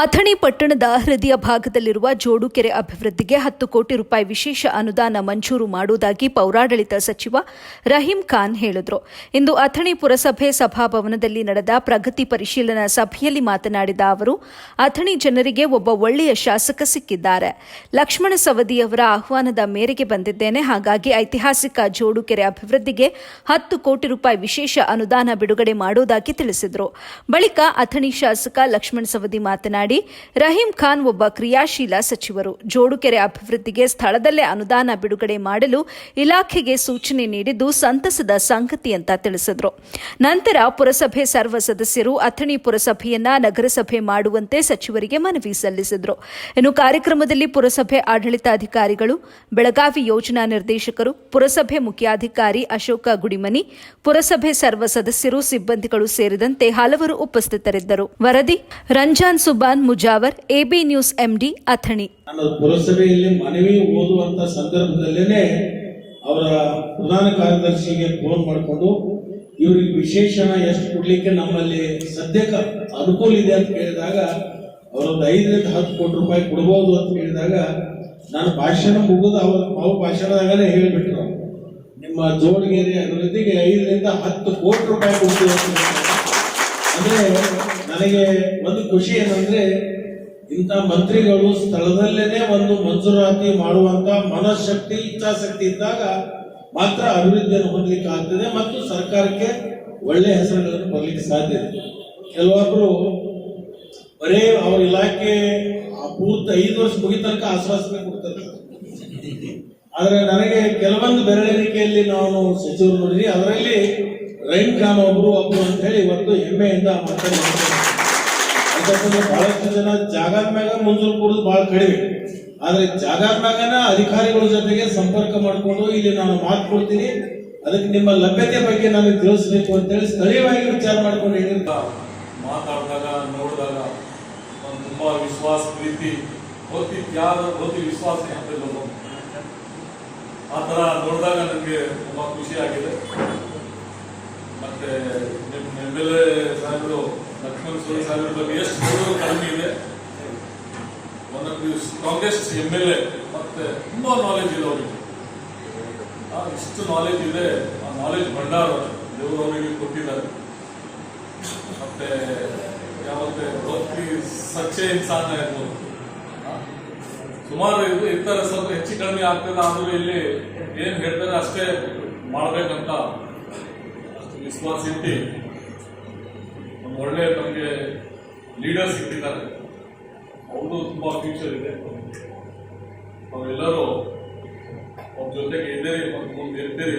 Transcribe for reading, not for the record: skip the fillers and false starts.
ಅಥಣಿ ಪಟ್ಟಣದ ಹೃದಯ ಭಾಗದಲ್ಲಿರುವ ಜೋಡುಕೆರೆ ಅಭಿವೃದ್ಧಿಗೆ 10 ಕೋಟಿ ರೂಪಾಯಿ ವಿಶೇಷ ಅನುದಾನ ಮಂಜೂರು ಮಾಡುವುದಾಗಿ ಪೌರಾಡಳಿತ ಸಚಿವ ರಹೀಂ ಖಾನ್ ಹೇಳಿದರು. ಇಂದು ಅಥಣಿ ಪುರಸಭೆ ಸಭಾಭವನದಲ್ಲಿ ನಡೆದ ಪ್ರಗತಿ ಪರಿಶೀಲನಾ ಸಭೆಯಲ್ಲಿ ಮಾತನಾಡಿದ ಅವರು, ಅಥಣಿ ಜನರಿಗೆ ಒಬ್ಬ ಒಳ್ಳೆಯ ಶಾಸಕ ಸಿಕ್ಕಿದ್ದಾರೆ. ಲಕ್ಷ್ಮಣ ಸವದಿಯವರ ಆಹ್ವಾನದ ಮೇರೆಗೆ ಬಂದಿದ್ದೇನೆ. ಹಾಗಾಗಿ ಐತಿಹಾಸಿಕ ಜೋಡುಕೆರೆ ಅಭಿವೃದ್ಧಿಗೆ 10 ಕೋಟಿ ರೂಪಾಯಿ ವಿಶೇಷ ಅನುದಾನ ಬಿಡುಗಡೆ ಮಾಡುವುದಾಗಿ ತಿಳಿಸಿದರು. ಬಳಿಕ ಅಥಣಿ ಶಾಸಕ ಲಕ್ಷ್ಮಣ ಸವದಿ ಮಾತನಾಡಿ, ರಹೀಂ ಖಾನ್ ಒಬ್ಬ ಕ್ರಿಯಾಶೀಲ ಸಚಿವರು. ಜೋಡುಕೆರೆ ಅಭಿವೃದ್ಧಿಗೆ ಸ್ಥಳದಲ್ಲೇ ಅನುದಾನ ಬಿಡುಗಡೆ ಮಾಡಲು ಇಲಾಖೆಗೆ ಸೂಚನೆ ನೀಡಿದ್ದು ಸಂತಸದ ಸಂಗತಿ ಅಂತ ತಿಳಿಸಿದರು. ನಂತರ ಪುರಸಭೆ ಸರ್ವ ಸದಸ್ಯರು ಅಥಣಿ ಪುರಸಭೆಯನ್ನ ನಗರಸಭೆ ಮಾಡುವಂತೆ ಸಚಿವರಿಗೆ ಮನವಿ ಸಲ್ಲಿಸಿದರು. ಇನ್ನು ಕಾರ್ಯಕ್ರಮದಲ್ಲಿ ಪುರಸಭೆ ಆಡಳಿತಾಧಿಕಾರಿಗಳು, ಬೆಳಗಾವಿ ಯೋಜನಾ ನಿರ್ದೇಶಕರು, ಪುರಸಭೆ ಮುಖ್ಯಾಧಿಕಾರಿ ಅಶೋಕ ಗುಡಿಮನಿ, ಪುರಸಭೆ ಸರ್ವ ಸದಸ್ಯರು, ಸಿಬ್ಬಂದಿಗಳು ಸೇರಿದಂತೆ ಹಲವರು ಉಪಸ್ಥಿತರಿದ್ದರು. ವರದಿ Ramzan Subhan Mujawar, AB news MD, Athani. ನಾನು ಪುರಸಭೆಯಲ್ಲಿ ಮನವಿ ಓದುವಂತ ಸಂದರ್ಭದಲ್ಲೇನೆ ಅವರ ಪ್ರಧಾನ ಕಾರ್ಯದರ್ಶಿಗೆ ಫೋನ್ ಮಾಡಿಕೊಂಡು ಇವರಿಗೆ ವಿಶೇಷಣ ಎಷ್ಟು ಕೊಡ್ಲಿಕ್ಕೆ ನಮ್ಮಲ್ಲಿ ಸದ್ಯಕ್ಕೆ ಅನುಕೂಲ ಇದೆ ಅಂತ ಕೇಳಿದಾಗ ಅವರೊಂದು 5 ರಿಂದ 10 ಕೋಟಿ ರೂಪಾಯಿ ಕೊಡಬಹುದು ಅಂತ ಹೇಳಿದಾಗ ನಾನು ಭಾಷಣ ಮುಗಿದು ಅವ್ರ ಭಾಷಣದಾಗಲೇ ಹೇಳಿಬಿಟ್ರು, ನಿಮ್ಮ ಜೋಡುಗೆರೆ ಅಭಿವೃದ್ಧಿಗೆ 5 ರಿಂದ 10 ಕೋಟಿ ರೂಪಾಯಿ ಕೊಡ್ತೀವಿ ಅಂದ್ರೆ ನನಗೆ ಒಂದು ಖುಷಿ ಏನಂದ್ರೆ ಇಂಥ ಮಂತ್ರಿಗಳು ಸ್ಥಳದಲ್ಲೇನೆ ಒಂದು ಮಂಜೂರಾತಿ ಮಾಡುವಂತ ಮನಶಕ್ತಿ, ಇಚ್ಛಾಶಕ್ತಿ ಇದ್ದಾಗ ಮಾತ್ರ ಅಭಿವೃದ್ಧಿಯನ್ನು ಹೊಂದಲಿಕ್ಕೆ ಆಗ್ತದೆ ಮತ್ತು ಸರ್ಕಾರಕ್ಕೆ ಒಳ್ಳೆ ಹೆಸರುಗಳನ್ನು ಬರಲಿಕ್ಕೆ ಸಾಧ್ಯ ಇದೆ. ಕೆಲವೊಬ್ರು ಬರೇ ಅವ್ರ ಇಲಾಖೆ ಪೂರ್ತಿ 5 ವರ್ಷ ಮುಗಿ ತನಕ ಆಶ್ವಾಸನೆ ಕೊಡ್ತಾರೆ. ಆದ್ರೆ ನನಗೆ ಕೆಲವೊಂದು ಬೆರಳೆಣಿಕೆಯಲ್ಲಿ ನಾವು ಸಚಿವರು ನೋಡಿದ್ವಿ, ಅದರಲ್ಲಿ ರಹೀಂ ಖಾನ್ ಒಬ್ರು ಅಂತ ಹೇಳಿ ಇವತ್ತು ಹೆಮ್ಮೆಯಿಂದ ಮಾತಾಡ್ತಾರೆ. ಬಹಳಷ್ಟು ಜನ ಜಾಗದ ಮ್ಯಾಗ ಮಂಜೂರು ಕೊಡೋದು ಬಹಳ ಕಡಿಮೆ. ಆದ್ರೆ ಜಾಗದ ಮ್ಯಾಗನ ಅಧಿಕಾರಿಗಳ ಜೊತೆಗೆ ಸಂಪರ್ಕ ಮಾಡಿಕೊಂಡು ಇಲ್ಲಿ ನಾನು ಮಾತು ಕೊಡ್ತೀನಿ, ಅದಕ್ಕೆ ನಿಮ್ಮ ಲಭ್ಯತೆ ಬಗ್ಗೆ ನಾನು ತಿಳಿಸ್ಬೇಕು ಅಂತ ಹೇಳಿ ಸ್ಥಳೀಯವಾಗಿ ವಿಚಾರ ಮಾಡ್ಕೊಂಡು ಹೇಳಿರ್ತ ಮಾತಾಡಿದಾಗ ನೋಡಿದಾಗ ಒಂದು ತುಂಬಾ ವಿಶ್ವಾಸ, ಪ್ರೀತಿ, ಹೋತಿ ವಿಶ್ವಾಸ ಆ ತರ ನೋಡಿದಾಗ ನನಗೆ ತುಂಬಾ ಖುಷಿ ಆಗಿದೆ. ಮತ್ತೆ MLA ಸಾಹೇಬರು ಲಕ್ಷ್ಮಣ ಸವದಿ ಸಾಹೇಬ್ರ ಬಗ್ಗೆ ಎಷ್ಟು ಕಡಿಮೆ ಇದೆ. One of the strongest MLA, ಮತ್ತೆ ತುಂಬಾ ನಾಲೆಜ್ ಇದೆ ಅವರಿಗೆ. ಇಷ್ಟು ನಾಲೆಜ್ ಇದೆ, ಆ ನಾಲೆಜ್ ಭಂಡಾರ ದೇವರು ಅವರಿಗೆ ಕೊಟ್ಟಿದ್ದಾರೆ. ಮತ್ತೆ ಯಾವತ್ತೆ ಸಚ್ಚೆ ಇನ್ಸಾನ ಇರ್ಬೋದು. ಸುಮಾರು ಇರ್ತಾರೆ, ಸ್ವಲ್ಪ ಹೆಚ್ಚು ಕಡಿಮೆ ಆಗ್ತದೆ. ಆದ್ರೂ ಇಲ್ಲಿ ಏನ್ ಹೇಳ್ತಾರೆ ಅಷ್ಟೇ ಮಾಡ್ಬೇಕಂತ ವಿಶ್ವಾಸ ಇಟ್ಟು ಒಂದು ಒಳ್ಳೆ ನಮಗೆ ಲೀಡರ್ ಸಿಕ್ಕಿದ್ದಾರೆ. ಅವ್ರದ್ದು ತುಂಬಾ ಫ್ಯೂಚರ್ ಇದೆ. ನಾವೆಲ್ಲರೂ ಅವ್ರ ಜೊತೆಗೆ ಇದ್ದೀರಿ ಮತ್ತು ಮುಂದೆ ಇರ್ತೀರಿ.